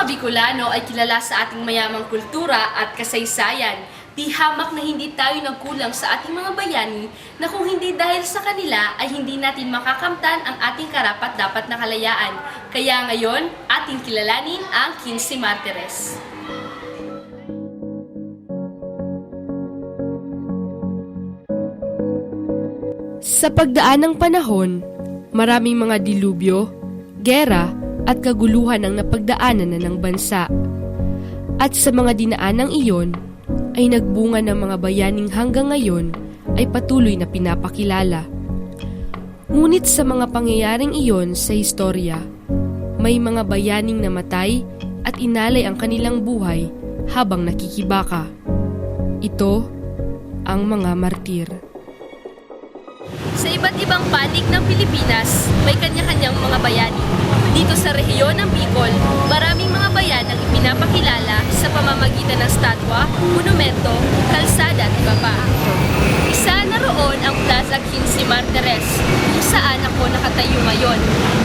mga Bicolano ay kilala sa ating mayamang kultura at kasaysayan. Di hamak na hindi tayo nagkulang sa ating mga bayani na kung hindi dahil sa kanila ay hindi natin makakamtan ang ating karapat-dapat na kalayaan. Kaya ngayon, ating kilalanin ang 15 Martires. Sa pagdaan ng panahon, maraming mga dilubyo, gera at kaguluhan ang napagdaanan na ng bansa. At sa mga dinaanang iyon, ay nagbunga ng mga bayaning hanggang ngayon ay patuloy na pinapakilala. Ngunit sa mga pangyayaring iyon sa historya, may mga bayaning namatay at inalay ang kanilang buhay habang nakikibaka. Ito ang mga martir. Sa iba't ibang panig ng Pilipinas, may kanya-kanyang mga bayani. Dito sa rehiyon ng Bicol, maraming mga bayan ang ipinapakilala sa pamamagitan ng statwa, monumento, kalsada at iba pa. Isa na roon ang Plaza 15 Martires, kung saan ako nakatayo ngayon.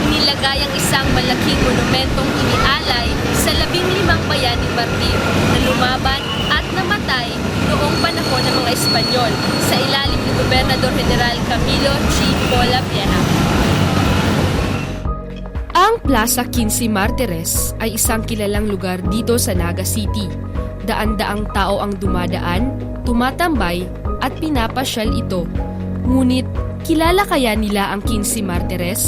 Inilagay ang isang malaking monumentong inialay sa 15 bayaning martir na lumaban at namatay noong panahon ng mga Espanyol sa ilalim ni Gobernador General Camilo G. Polavieja. Ang Plaza 15 Martires ay isang kilalang lugar dito sa Naga City. Daan-daang tao ang dumadaan, tumatambay at pinapasyal ito. Ngunit, kilala kaya nila ang 15 Martires?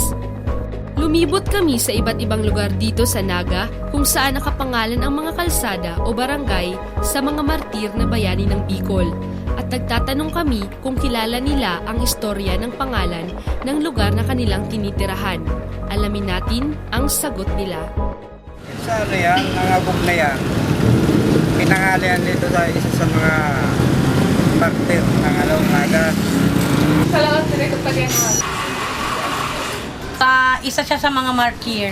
Lumibot kami sa iba't ibang lugar dito sa Naga kung saan nakapangalan ang mga kalsada o barangay sa mga martir na bayani ng Bicol. At nagtatanong kami kung kilala nila ang istorya ng pangalan ng lugar na kanilang tinitirahan. Alamin natin ang sagot nila. Sa ano yan, nangabog na yan, pinangalian dito sa isa sa mga martir ng Naga. Salamat sa rin pag-enhal. Isa siya sa mga martyr.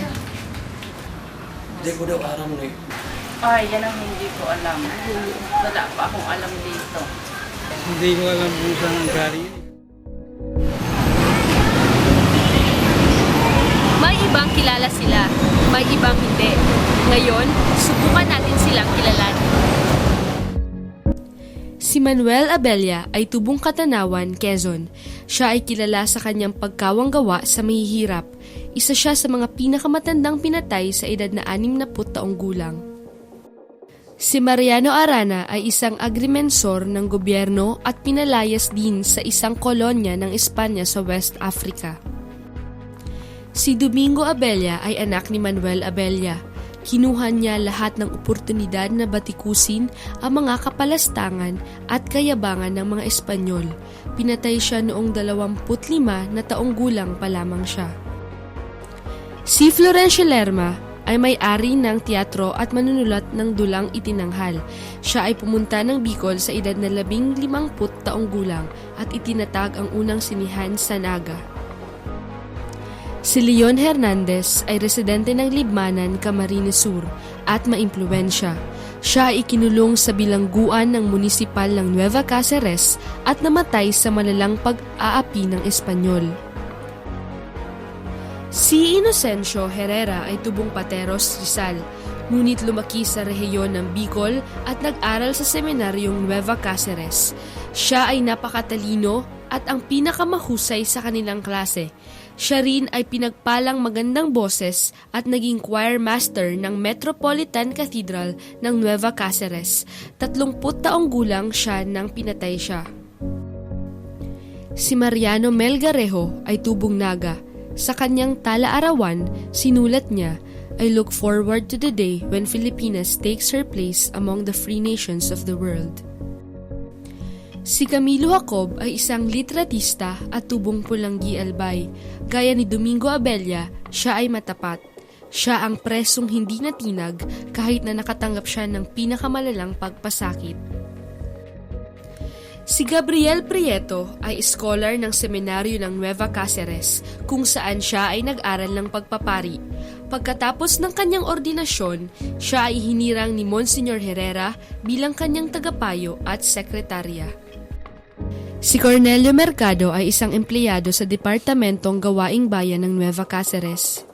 Hindi ko daw aram na eh. Ay, yan ang hindi ko alam. Wala pa akong alam dito. Hindi ko alam kung saan ang galing. May ibang kilala sila, may ibang hindi. Ngayon, subukan natin silang kilalanin. Si Manuel Abella ay tubong Katanawan, Quezon. Siya ay kilala sa kanyang pagkawang gawa sa mahihirap. Isa siya sa mga pinakamatandang pinatay sa edad na 60 taong gulang. Si Mariano Arana ay isang agrimensor ng gobyerno at pinalayas din sa isang kolonya ng Espanya sa West Africa. Si Domingo Abella ay anak ni Manuel Abella. Kinuha niya lahat ng oportunidad na batikusin ang mga kapalastangan at kayabangan ng mga Espanyol. Pinatay siya noong 25 na taong gulang pa lamang siya. Si Florencio Lerma ay may-ari ng teatro at manunulat ng dulang Itinanghal. Siya ay pumunta ng Bicol sa edad na 15 taong gulang at itinatag ang unang sinihan sa Naga. Si Leon Hernandez ay residente ng Libmanan, Camarines Sur at maimpluwensya. Siya ay ikinulong sa bilangguan ng munisipal ng Nueva Cáceres at namatay sa malalang pag-aapi ng Espanyol. Si Inocencio Herrera ay tubong Pateros, Rizal, ngunit lumaki sa rehiyon ng Bicol at nag-aral sa seminaryong Nueva Cáceres. Siya ay napakatalino at ang pinakamahusay sa kanilang klase. Siya rin ay pinagpalang magandang boses at naging choir master ng Metropolitan Cathedral ng Nueva Cáceres. 30 taong gulang siya nang pinatay siya. Si Mariano Melgarejo ay tubong Naga. Sa kanyang tala-arawan, sinulat niya, "I look forward to the day when Filipinas takes her place among the free nations of the world." Si Camilo Jacob ay isang litratista at tubong Pulanggi Albay. Gaya ni Domingo Abella, siya ay matapat. Siya ang presong hindi natinag kahit na nakatanggap siya ng pinakamalalang pagpasakit. Si Gabriel Prieto ay scholar ng seminaryo ng Nueva Cáceres kung saan siya ay nag-aral ng pagpapari. Pagkatapos ng kanyang ordinasyon, siya ay hinirang ni Monsignor Herrera bilang kanyang tagapayo at sekretarya. Si Cornelio Mercado ay isang empleyado sa Departamentong Gawaing Bayan ng Nueva Cáceres.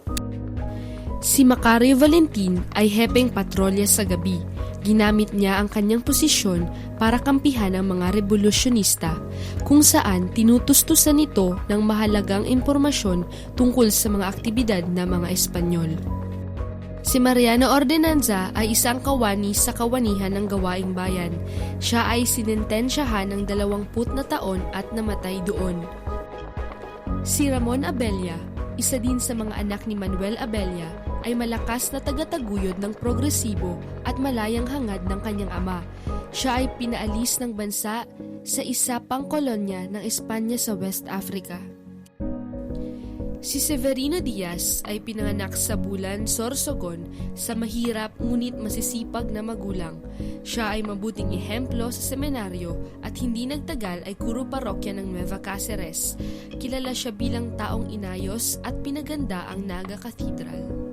Si Macario Valentin ay hepeng patrolya sa gabi. Ginamit niya ang kanyang posisyon para kampihan ang mga revolusyonista, kung saan tinutustusan nito ng mahalagang impormasyon tungkol sa mga aktibidad ng mga Espanyol. Si Mariano Ordenanza ay isang kawani sa kawanihan ng gawaing bayan. Siya ay sinentensyahan ng 20 na taon at namatay doon. Si Ramon Abella, isa din sa mga anak ni Manuel Abella, ay malakas na tagataguyod ng progresibo at malayang hangad ng kanyang ama. Siya ay pinaalis ng bansa sa isa pang kolonya ng Espanya sa West Africa. Si Severino Diaz ay pinanganak sa Bulan, Sorsogon sa mahirap ngunit masisipag na magulang. Siya ay mabuting ehemplo sa seminaryo at hindi nagtagal ay kuro parokya ng Nueva Cáceres. Kilala siya bilang taong inayos at pinaganda ang Naga Cathedral.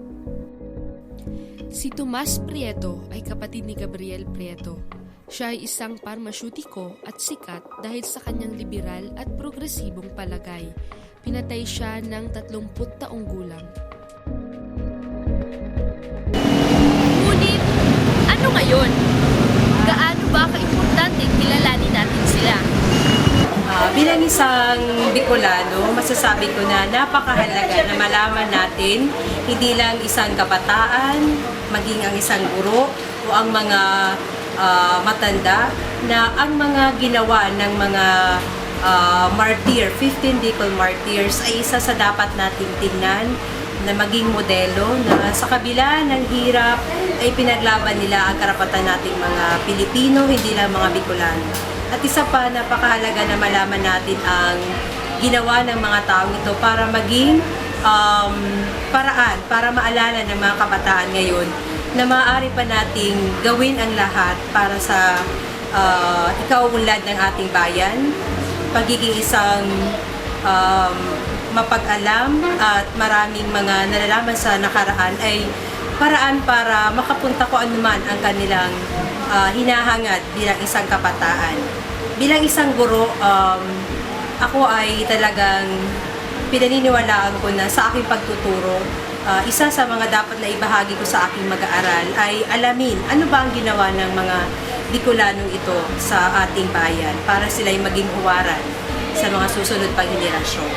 Si Tomas Prieto ay kapatid ni Gabriel Prieto. Siya ay isang parmasyutiko at sikat dahil sa kanyang liberal at progresibong palagay. Pinatay siya ng 30 taong gulang. Ngunit, ano ngayon? Gaano ba kaimportante kilalanin natin sila? Bilang isang Bicolano, masasabi ko na napakahalaga na malaman natin hindi lang isang kabataan, maging ang isang guro o ang mga matanda na ang mga ginawa ng mga martyr, 15 Bicol martyrs ay isa sa dapat nating tingnan na maging modelo na sa kabila ng hirap ay pinaglaban nila ang karapatan nating mga Pilipino, hindi lang mga Bicolano. At isa pa, napakahalaga na malaman natin ang ginawa ng mga taong ito para maging paraan, para maalala ng mga kabataan ngayon na maaari pa nating gawin ang lahat para sa ikaunlad ng ating bayan, pagiging isang mapag-alam at maraming mga nalalaman sa nakaraan ay paraan para makapunta ko anuman ang kanilang hinahangad bilang isang kabataan. Bilang isang guro, ako ay talagang pinaniniwalaan ko na sa aking pagtuturo, isa sa mga dapat na ibahagi ko sa aking mag-aaral ay alamin ano ba ang ginawa ng mga Bicolanong ito sa ating bayan para sila'y maging huwaran sa mga susunod pang henerasyon.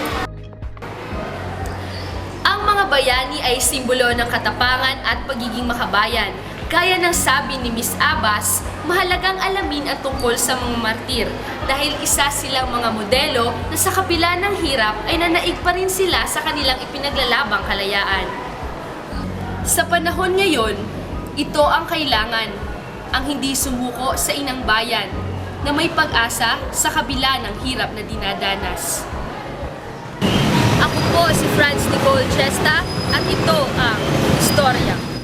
Ang mga bayani ay simbolo ng katapangan at pagiging makabayan. Gaya ng sabi ni Miss Abbas, mahalagang alamin ang tungkol sa mga martir dahil isa silang mga modelo na sa kabila ng hirap ay nanaig pa rin sila sa kanilang ipinaglalabang kalayaan. Sa panahon ngayon, ito ang kailangan, ang hindi sumuko sa inang bayan na may pag-asa sa kabila ng hirap na dinadanas. Ako po si Franz Nicole Chesta at ito ang Istorya.